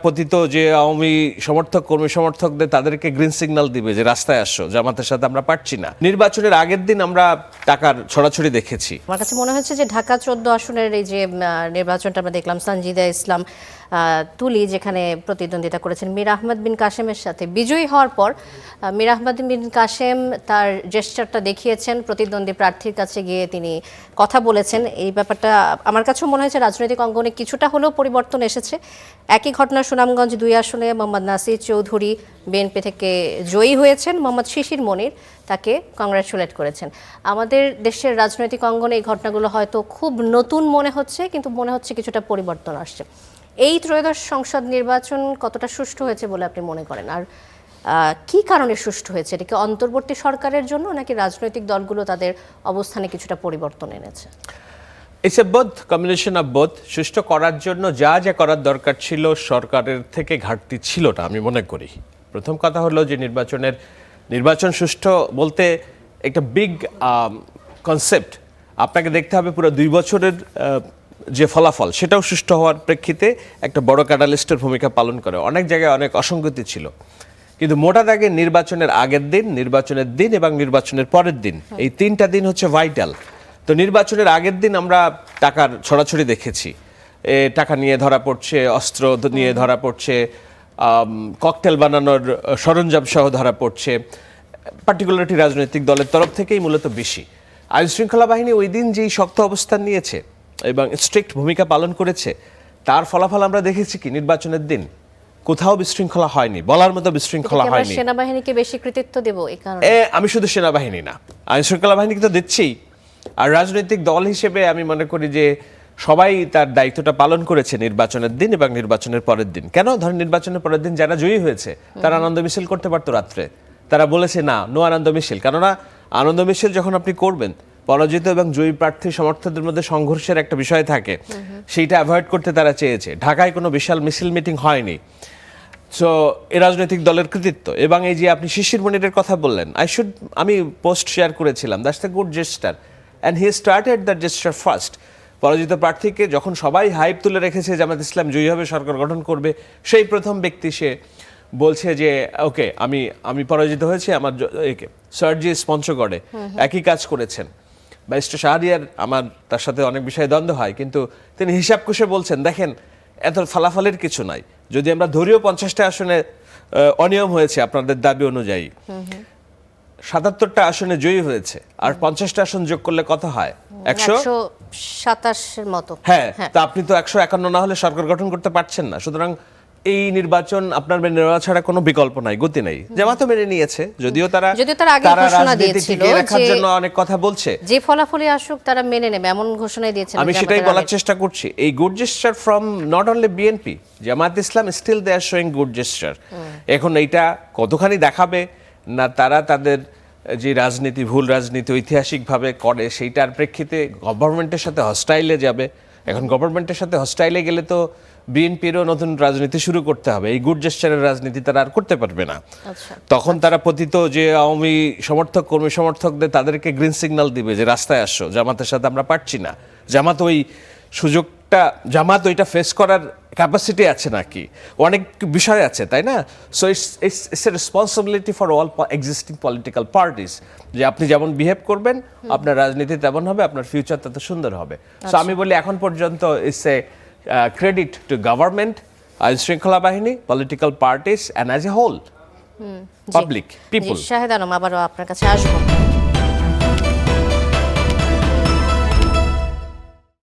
পতিত যে আওয়ামী সমর্থক কর্মী সমর্থকদের তাদেরকে গ্রিন সিগন্যাল দিবে যে রাস্তায় আসো, জামাতের সাথে আমরা পারছি না। নির্বাচনের আগের দিন আমরা টাকার ছড়াছড়ি দেখেছি। আমার কাছে মনে হচ্ছে যে ঢাকা 14 আসনের এই যে নির্বাচনটা আমরা দেখলাম, সানজিদা ইসলাম তুলি যেখানে প্রতিদ্বন্দ্বিতা করেছেন মীর আহমদ বিন কাসেমের সাথে, বিজয়ী হওয়ার পর মীর আহমদ বিন কাসেম তার জেস্টারটা দেখিয়েছেন, প্রতিদ্বন্দ্বী প্রার্থীর কাছে গিয়ে তিনি কথা বলেছেন। এই ব্যাপারটা আমার কাছেও মনে হয়েছে রাজনৈতিক অঙ্গনে কিছুটা হলেও পরিবর্তন এসেছে। একই ঘটনা সুনামগঞ্জ 2 আসনে মোহাম্মদ নাসির চৌধুরী বিএনপি থেকে জয়ী হয়েছেন, মোহাম্মদ শিশির মনির তাকে কংগ্রাচুলেট করেছেন। আমাদের দেশের রাজনৈতিক অঙ্গনে এই ঘটনাগুলো হয়তো খুব নতুন মনে হচ্ছে, কিন্তু মনে হচ্ছে কিছুটা পরিবর্তন আসছে। এই ত্রয়োদশ সংসদ নির্বাচন কতটা সুষ্ঠু হয়েছে বলে আপনি মনে করেন? আর কি কারণে সুষ্ঠু হয়েছে? এটা কি অন্তর্বর্তী সরকারের জন্য, নাকি রাজনৈতিক দলগুলো তাদের অবস্থানে কিছুটা পরিবর্তন এনেছে? It's a both, combination of both. সুষ্ঠু করার জন্য যা যা করার দরকার ছিল সরকারের থেকে ঘাটতি ছিল না আমি মনে করি। প্রথম কথা হলো যে নির্বাচন সুষ্ঠু বলতে একটা বিগ কনসেপ্ট। আপনাকে দেখতে হবে পুরো 2 বছরের যে ফলাফল সেটাও সুষ্ঠু হওয়ার প্রেক্ষিতে একটা বড় ক্যাটালিস্টের ভূমিকা পালন করে। অনেক জায়গায় অনেক অসঙ্গতি ছিল, কিন্তু মোটা দাগে নির্বাচনের আগের দিন, নির্বাচনের দিন এবং নির্বাচনের পরের দিন, এই 3টা দিন হচ্ছে ভাইটাল। তো নির্বাচনের আগের দিন আমরা টাকার ছড়াছড়ি দেখেছি। টাকা নিয়ে ধরা পড়ছে, অস্ত্র নিয়ে ধরা পড়ছে, ককটেল বানানোর সরঞ্জাম সহ ধরা পড়ছে। পার্টিকুলারটি রাজনৈতিক দলের তরফ থেকেই মূলত বেশি। আইন শৃঙ্খলা বাহিনী ওই দিন যেই শক্ত অবস্থান নিয়েছে এবং স্ট্রিক্ট ভূমিকা পালন করেছে, তার ফলাফল আমরা দেখেছি কি নির্বাচনের দিন কোথাও বিশৃঙ্খলা হয়নি, বলার মতো বিশৃঙ্খলা হয়নি। সেনাবাহিনীকে বেশি কৃতিত্ব দেব এই কারণে? আমি শুধু সেনাবাহিনী না, আইন শৃঙ্খলা বাহিনীকে তো দিচ্ছি। আর রাজনৈতিক দল হিসেবে আমি মনে করি যে সবাই তার দায়িত্বটা পালন করেছে নির্বাচনের দিন এবং নির্বাচনের পরের দিন। কেন ধরেন নির্বাচনের পরের দিন যারা জয়ী হয়েছে তারা আনন্দ মিছিল করতে পারতো রাত্রে, তারা বলেছে না, নো আনন্দ মিছিল। কেননা আনন্দ মিছিল যখন আপনি করবেন, পরাজিত এবং জয়ী প্রার্থী সমর্থকদের মধ্যে সংঘর্ষের একটা বিষয় থাকে, সেইটা অ্যাভয়েড করতে তারা চেয়েছে। ঢাকায় কোনো বিশাল মিছিল মিটিং হয়নি। সো এ রাজনৈতিক দলের কৃতিত্ব। এবং এই যে আপনি শিশির মনিরের কথা বললেন, আমি পোস্ট শেয়ার করেছিলাম, that's the good gesture and he started the gesture first. পরাজিত প্রার্থীকে যখন সবাই হাইপ তুলে রেখেছে জামাত ইসলাম জয়ী হবে, সরকার গঠন করবে, সেই প্রথম ব্যক্তি সে বলছে যে ওকে আমি পরাজিত হয়েছি, আমার সার্জি পঞ্চগড়ে একই কাজ করেছেন। ব্যারিস্টার শাহরিয়ার আমার তার সাথে অনেক বিষয়ে দ্বন্দ্ব হয়, কিন্তু তিনি হিসাব কষে বলছেন দেখেন এত ফলাফলের কিছু নাই। যদি আমরা ধরিও 50টা আসনে অনিয়ম হয়েছে আপনাদের দাবি অনুযায়ী, 77টা আসনে জয়ী হয়েছে, আর 50টা আসন যোগ করলে কত হয়? 127 মতো। হ্যাঁ, তা আপনি তো 151 না হলে সরকার গঠন করতে পারছেন না। সুতরাং এই নির্বাচন আপনার মেনে নেওয়া ছাড়া কোনো বিকল্প নাই, গতি নাই। জামাতও মেনে নিয়েছে, যদিও তারা আগে ঘোষণা দিয়েছিল রাখার জন্য অনেক কথা বলছে, যে ফলাফলই আসুক তারা মেনে নেবে এমন ঘোষণাই দিয়েছেন। আমি সেটাই বলার চেষ্টা করছি। এই good gesture from not only BNP, Jamaat Islam still they are showing good gesture. এখন এইটা কতখানি দেখাবে না তারা তাদের যে রাজনীতি, ভুল রাজনীতি ঐতিহাসিকভাবে করে, সেইটার প্রেক্ষিতে গভর্নমেন্টের সাথে হস্টাইলে যাবে। এখন গভর্নমেন্টের সাথে হস্টাইলে গেলে তো বিএনপিরও নতুন রাজনীতি শুরু করতে হবে। এই গুড জেস্টারের রাজনীতি তারা আর করতে পারবে না। তখন তারা পতিত যে আওয়ামী সমর্থক কর্মী সমর্থকদের তাদেরকে গ্রিন সিগন্যাল দিবে যে রাস্তায় আসো, জামাতের সাথে আমরা পারছি না। জামাত ওইটা ফেস করার ক্যাপাসিটি আছে নাকি, অনেক বিষয় আছে, তাই না? So it's a responsibility for all existing political parties, যে আপনি যেমন বিহেভ করবেন আপনার রাজনীতি তেমন হবে, আপনার ফিউচার তত সুন্দর হবে। সো আমি বলি এখন পর্যন্ত it's a credit to government, আইন শৃঙ্খলা বাহিনী, political parties and as a whole public people. Shahed Alam, আবারও আপনার কাছে আসবো।